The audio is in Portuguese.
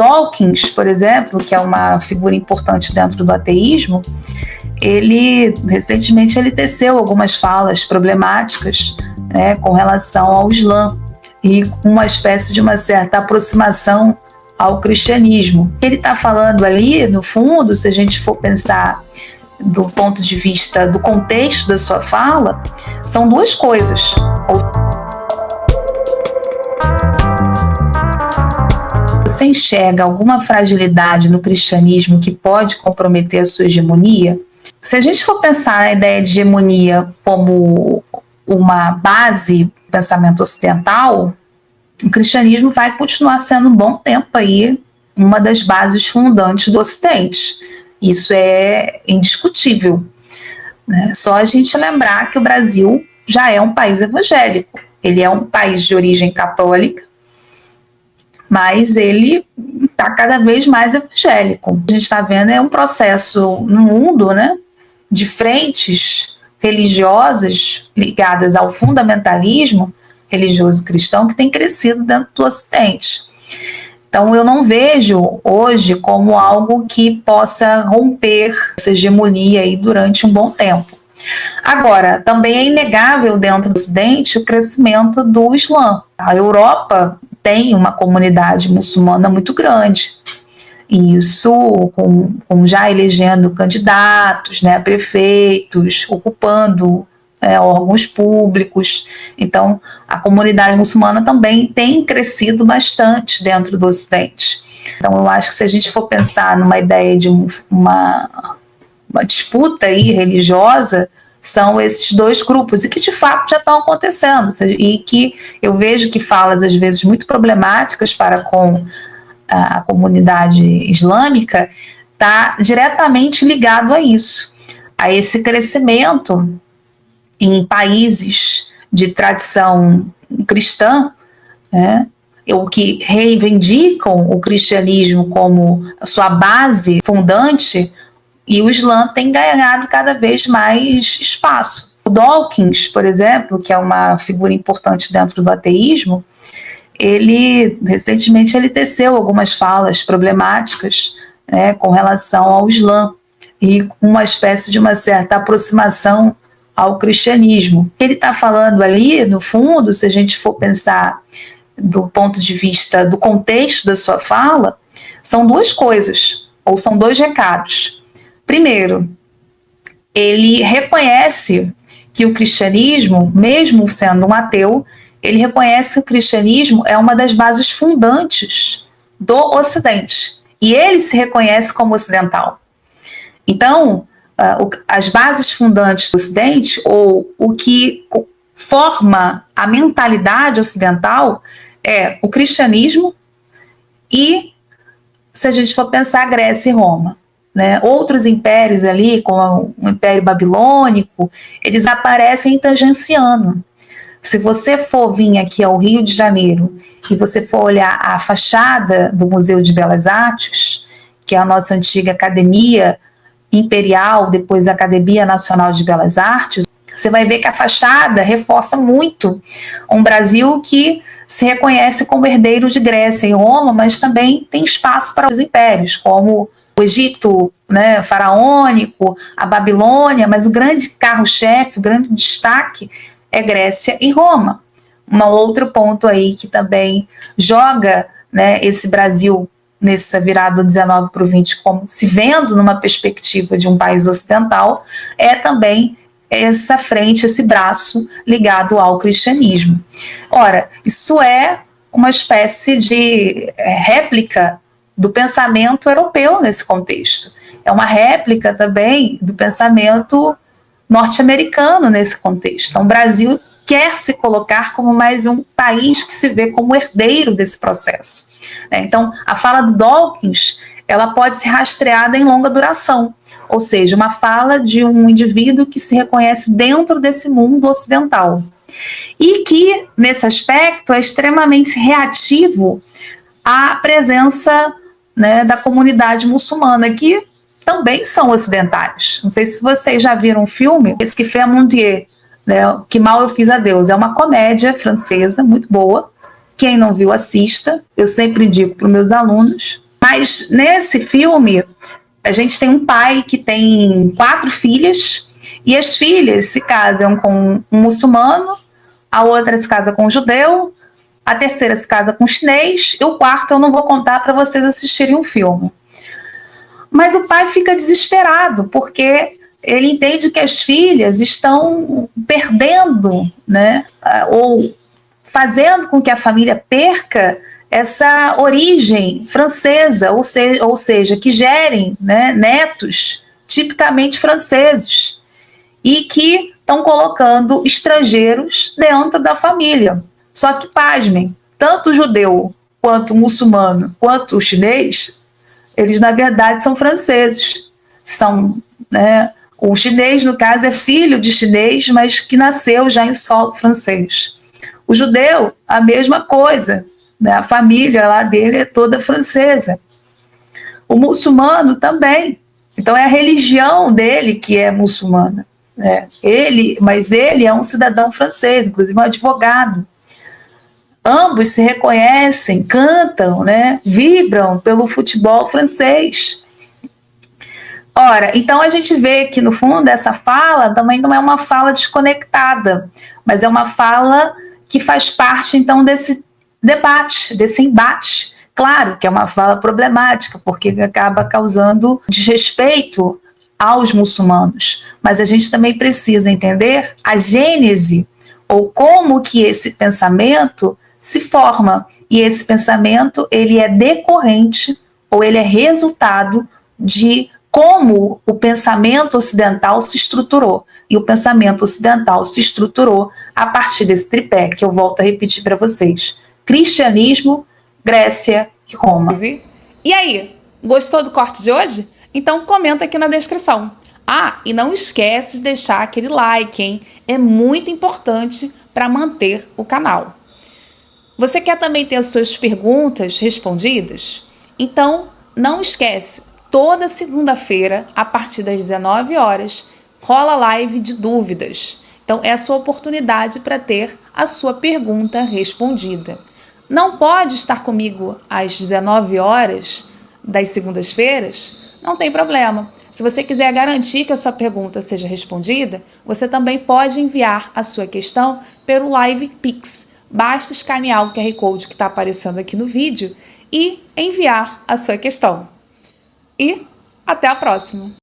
Dawkins, por exemplo, que é uma figura importante dentro do ateísmo, recentemente ele teceu algumas falas problemáticas, né, com relação ao Islã e uma espécie de uma certa aproximação ao cristianismo. Ele está falando ali, no fundo, se a gente for pensar do ponto de vista do contexto da sua fala, são duas coisas. Você enxerga alguma fragilidade no cristianismo que pode comprometer a sua hegemonia? Se a gente for pensar na ideia de hegemonia como uma base do pensamento ocidental, o cristianismo vai continuar sendo um bom tempo aí uma das bases fundantes do Ocidente. Isso é indiscutível, né? Só a gente lembrar que o Brasil já é um país evangélico. Ele é um país de origem católica, mas ele está cada vez mais evangélico. A gente está vendo um processo no mundo, né, de frentes religiosas ligadas ao fundamentalismo religioso cristão que tem crescido dentro do Ocidente. Então eu não vejo hoje como algo que possa romper essa hegemonia aí durante um bom tempo. Agora, também é inegável dentro do Ocidente o crescimento do Islã. A Europa tem uma comunidade muçulmana muito grande. E isso com já elegendo candidatos, né, prefeitos, ocupando órgãos públicos. Então, a comunidade muçulmana também tem crescido bastante dentro do Ocidente. Então, eu acho que se a gente for pensar numa ideia de uma disputa aí religiosa, são esses dois grupos, e que de fato já estão acontecendo, e que eu vejo que falas às vezes muito problemáticas para com a comunidade islâmica está diretamente ligado a isso, a esse crescimento em países de tradição cristã, né, ou que reivindicam o cristianismo como a sua base fundante, e o Islã tem ganhado cada vez mais espaço. O Dawkins, por exemplo, que é uma figura importante dentro do ateísmo, recentemente ele teceu algumas falas problemáticas, né, com relação ao Islã e uma espécie de uma certa aproximação ao cristianismo. Ele está falando ali, no fundo, se a gente for pensar do ponto de vista do contexto da sua fala, são duas coisas, ou são dois recados. Primeiro, ele reconhece que o cristianismo, mesmo sendo um ateu, ele reconhece que o cristianismo é uma das bases fundantes do Ocidente. E ele se reconhece como ocidental. Então, as bases fundantes do Ocidente, ou o que forma a mentalidade ocidental, é o cristianismo e, se a gente for pensar, Grécia e Roma. Né? Outros impérios ali, como o Império Babilônico, eles aparecem em tangenciando. Se você for vir aqui ao Rio de Janeiro e você for olhar a fachada do Museu de Belas Artes, que é a nossa antiga Academia Imperial, depois a Academia Nacional de Belas Artes, você vai ver que a fachada reforça muito um Brasil que se reconhece como herdeiro de Grécia e Roma, mas também tem espaço para os impérios, como o Egito, né, faraônico, a Babilônia, mas o grande carro-chefe, o grande destaque é Grécia e Roma. Um outro ponto aí que também joga, né, esse Brasil nessa virada do 19 para o 20 como se vendo numa perspectiva de um país ocidental, é também essa frente, esse braço ligado ao cristianismo. Ora, isso é uma espécie de réplica do pensamento europeu nesse contexto. É uma réplica também do pensamento norte-americano nesse contexto. Então, o Brasil quer se colocar como mais um país que se vê como herdeiro desse processo. Então, a fala do Dawkins, ela pode ser rastreada em longa duração, ou seja, uma fala de um indivíduo que se reconhece dentro desse mundo ocidental e que, nesse aspecto, é extremamente reativo à presença, né, da comunidade muçulmana, que também são ocidentais. Não sei se vocês já viram um filme, esse que fait mon Dieu, né, Que Mal Eu Fiz a Deus. É uma comédia francesa muito boa. Quem não viu, assista. Eu sempre indico para os meus alunos. Mas nesse filme, a gente tem um pai que tem 4 filhas, e as filhas se casam com um muçulmano, a outra se casa com um judeu, a terceira se casa com um chinês, e o quarto eu não vou contar para vocês assistirem um filme. Mas o pai fica desesperado, porque ele entende que as filhas estão perdendo, né, ou fazendo com que a família perca essa origem francesa, ou seja, que gerem, né, netos tipicamente franceses e que estão colocando estrangeiros dentro da família. Só que, pasmem, tanto o judeu quanto o muçulmano quanto o chinês, eles na verdade são franceses. São, né, o chinês, no caso, é filho de chinês, mas que nasceu já em solo francês. O judeu, a mesma coisa, né? A família lá dele é toda francesa. O muçulmano também. Então é a religião dele que é muçulmana, né? Mas ele é um cidadão francês, inclusive um advogado. Ambos se reconhecem, cantam, né? Vibram pelo futebol francês. Ora, então a gente vê que no fundo essa fala também não é uma fala desconectada, mas é uma fala que faz parte então desse debate, desse embate. Claro que é uma fala problemática, porque acaba causando desrespeito aos muçulmanos, mas a gente também precisa entender a gênese, ou como que esse pensamento se forma, e esse pensamento ele é decorrente, ou ele é resultado de como o pensamento ocidental se estruturou. E o pensamento ocidental se estruturou a partir desse tripé, que eu volto a repetir para vocês: cristianismo, Grécia e Roma. E aí, gostou do corte de hoje? Então comenta aqui na descrição. Ah, e não esquece de deixar aquele like, hein? É muito importante para manter o canal. Você quer também ter as suas perguntas respondidas? Então não esquece, toda segunda-feira, a partir das 19 horas, rola live de dúvidas. Então é a sua oportunidade para ter a sua pergunta respondida. Não pode estar comigo às 19 horas das segundas-feiras? Não tem problema. Se você quiser garantir que a sua pergunta seja respondida, você também pode enviar a sua questão pelo Live Pix. Basta escanear o QR Code que está aparecendo aqui no vídeo e enviar a sua questão. E até a próxima!